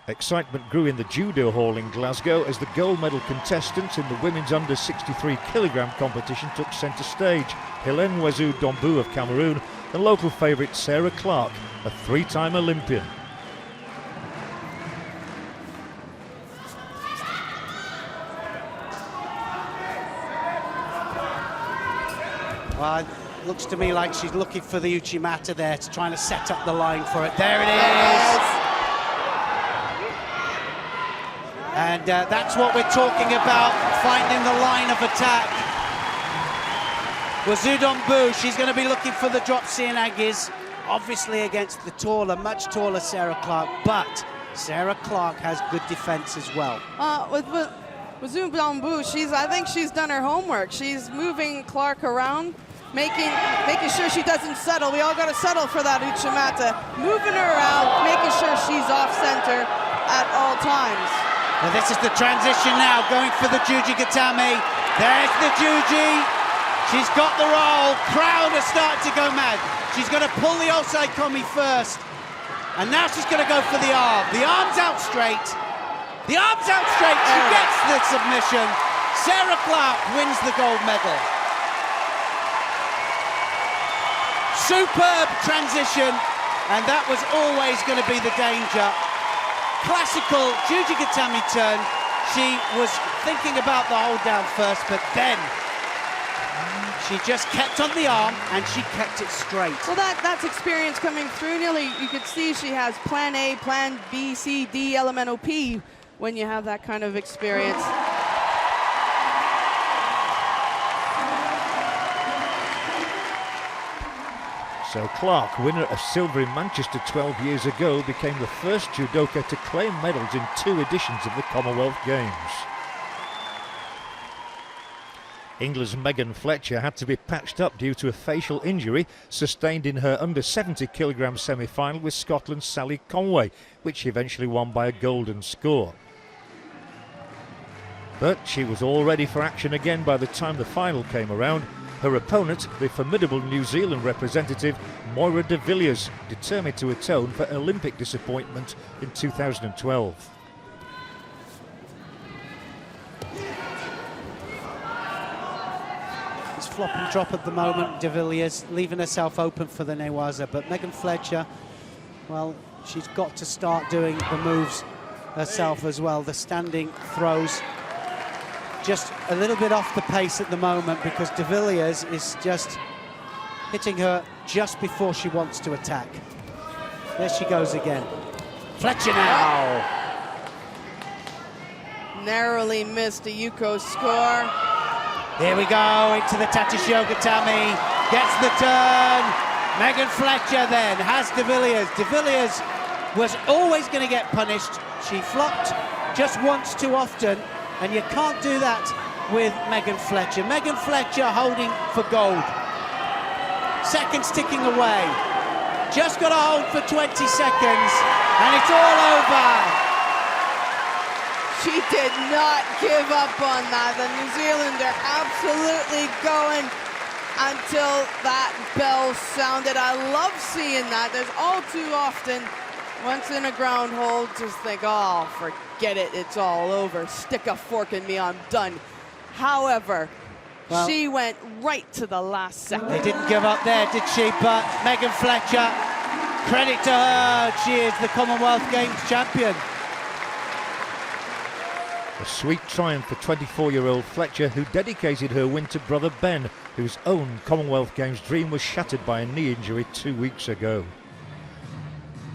Excitement grew in the Judo hall in Glasgow as the gold medal contestants in the women's under 63 kilogram competition took centre stage. Hélène Weizou-Dombu of Cameroon and local favourite Sarah Clark, a three-time Olympian. Well, it looks to me like she's looking for the Uchimata there, to trying to set up the line for it. There it is! And that's what we're talking about, finding the line of attack. Weizou-Dombu, she's going to be looking for the drop Sienagis, obviously against the taller, much taller Sarah Clark, but Sarah Clark has good defense as well. With Weizou-Dombu, I think she's done her homework. She's moving Clark around, making sure she doesn't settle. We all got to settle for that Uchimata. Moving her around, making sure she's off center at all times. Well, this is the transition now, going for the Juji Gatame. There's the Juji. She's got the roll. Crowd are starting to go mad. She's going to pull the Osai Komi first. And now she's going to go for the arm. The arm's out straight. The arm's out straight. She gets the submission. Sarah Clark wins the gold medal. Superb transition. And that was always going to be the danger. Classical Juji Gatame turn. She was thinking about the hold down first, but then she just kept on the arm and she kept it straight. Well, that's experience coming through. Nearly, you could see she has plan A, plan B, C, D, elemental P when you have that kind of experience. So Clark, winner of silver in Manchester 12 years ago, became the first judoka to claim medals in 2 editions of the Commonwealth Games. England's Megan Fletcher had to be patched up due to a facial injury sustained in her under 70 kilogram semi-final with Scotland's Sally Conway, which she eventually won by a golden score. But she was all ready for action again by the time the final came around. Her opponent, the formidable New Zealand representative Moira de Villiers, determined to atone for Olympic disappointment in 2012. It's flop and drop at the moment, de Villiers, leaving herself open for the Newaza, but Megan Fletcher, well, she's got to start doing the moves herself as well, the standing throws. Just a little bit off the pace at the moment because de Villiers is just hitting her just before she wants to attack. There she goes again. Fletcher now. Narrowly missed a Yuko score. Here we go, into the Tatisho Gatame. Gets the turn. Megan Fletcher then has de Villiers. De Villiers was always going to get punished. She flopped just once too often. And you can't do that with Megan Fletcher. Megan Fletcher holding for gold. Seconds ticking away. Just got to hold for 20 seconds, and it's all over. She did not give up on that. The New Zealander absolutely going until that bell sounded. I love seeing that. There's all too often, once in a ground hold, just think, oh, forget it, it's all over. Stick a fork in me, I'm done. However, well, she went right to the last second. They didn't give up there, did she? But Megan Fletcher, credit to her, she is the Commonwealth Games champion. A sweet triumph for 24-year-old Fletcher, who dedicated her win to brother Ben, whose own Commonwealth Games dream was shattered by a knee injury 2 weeks ago.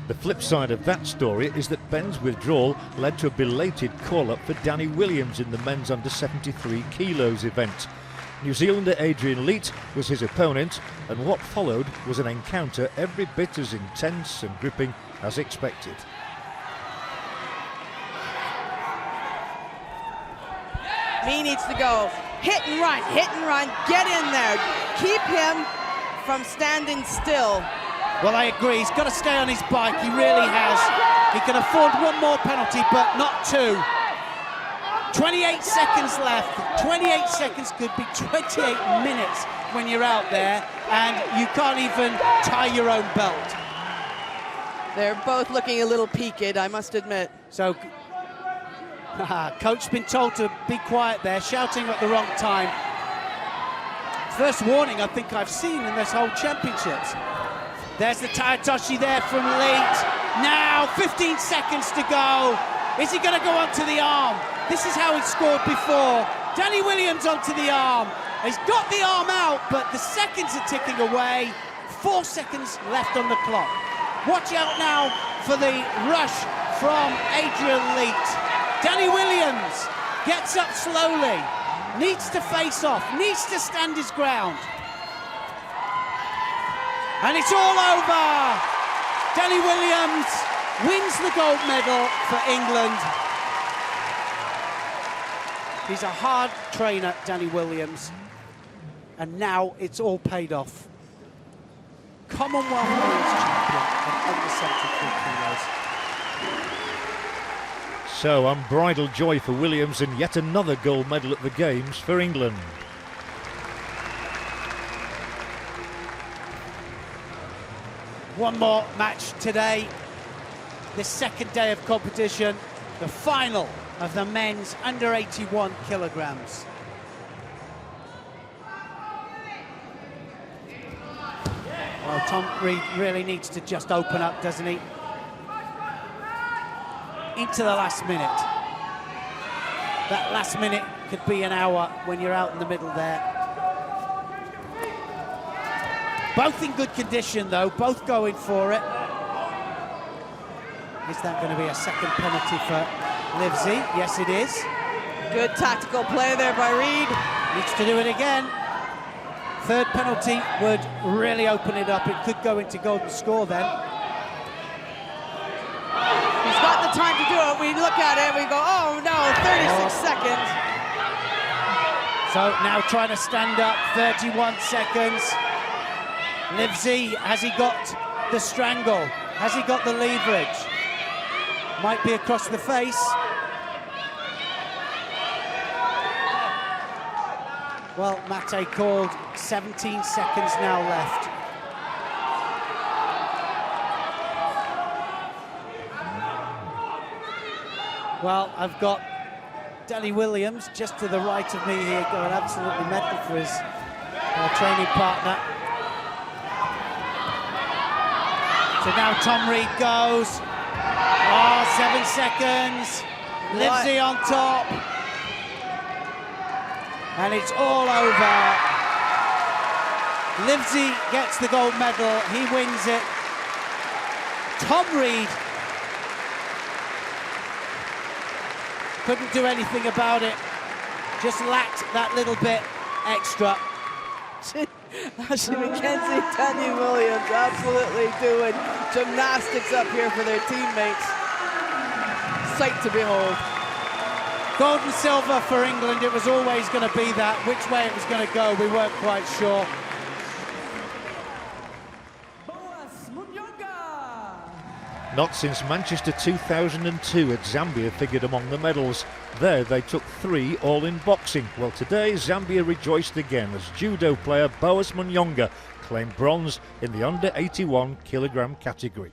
The flip side of that story is that Ben's withdrawal led to a belated call-up for Danny Williams in the men's under 73 kilos event. New Zealander Adrian Leet was his opponent, and what followed was an encounter every bit as intense and gripping as expected. He needs to go hit and run, get in there, keep him from standing still. Well, I agree, he's got to stay on his bike, he really has. He can afford one more penalty, but not 2. 28 seconds left. 28 seconds could be 28 minutes when you're out there, and you can't even tie your own belt. They're both looking a little peaked, I must admit. So, coach been told to be quiet there, shouting at the wrong time. First warning I think I've seen in this whole championships. There's the Taitoshi there from Leet. Now, 15 seconds to go. Is he going to go onto the arm? This is how he scored before. Danny Williams onto the arm. He's got the arm out, but the seconds are ticking away. 4 seconds left on the clock. Watch out now for the rush from Adrian Leet. Danny Williams gets up slowly, needs to face off, needs to stand his ground. And it's all over. Danny Williams wins the gold medal for England. He's a hard trainer, Danny Williams, and now it's all paid off. Commonwealth World Champion and under 73 kilos. So unbridled joy for Williams and yet another gold medal at the Games for England. One more match today, the second day of competition, the final of the men's under 81 kilograms. Well, Tom Reed really needs to just open up, doesn't he? Into the last minute. That last minute could be an hour when you're out in the middle there. Both in good condition, though, both going for it. Is that going to be a second penalty for Livesey? Yes, it is. Good tactical play there by Reed. Needs to do it again. Third penalty would really open it up. It could go into golden score then. He's got the time to do it. We look at it, we go, oh no, 36 seconds. So now trying to stand up, 31 seconds. Livesey, has he got the strangle? Has he got the leverage? Might be across the face. Well, Mate called 17 seconds now left. Well, I've got Danny Williams just to the right of me here, going absolutely mental for his training partner. So now Tom Reed goes. Oh, 7 seconds. Livesey on top. And it's all over. Livesey gets the gold medal. He wins it. Tom Reed couldn't do anything about it. Just lacked that little bit extra. Ashley McKenzie, Danny Williams absolutely doing gymnastics up here for their teammates. Sight to behold. Gold and silver for England. It was always going to be that. Which way it was going to go, we weren't quite sure. Not since Manchester 2002 had Zambia figured among the medals. There they took 3 all in boxing. Well, today Zambia rejoiced again as judo player Boas Munyonga claimed bronze in the under 81 kilogram category.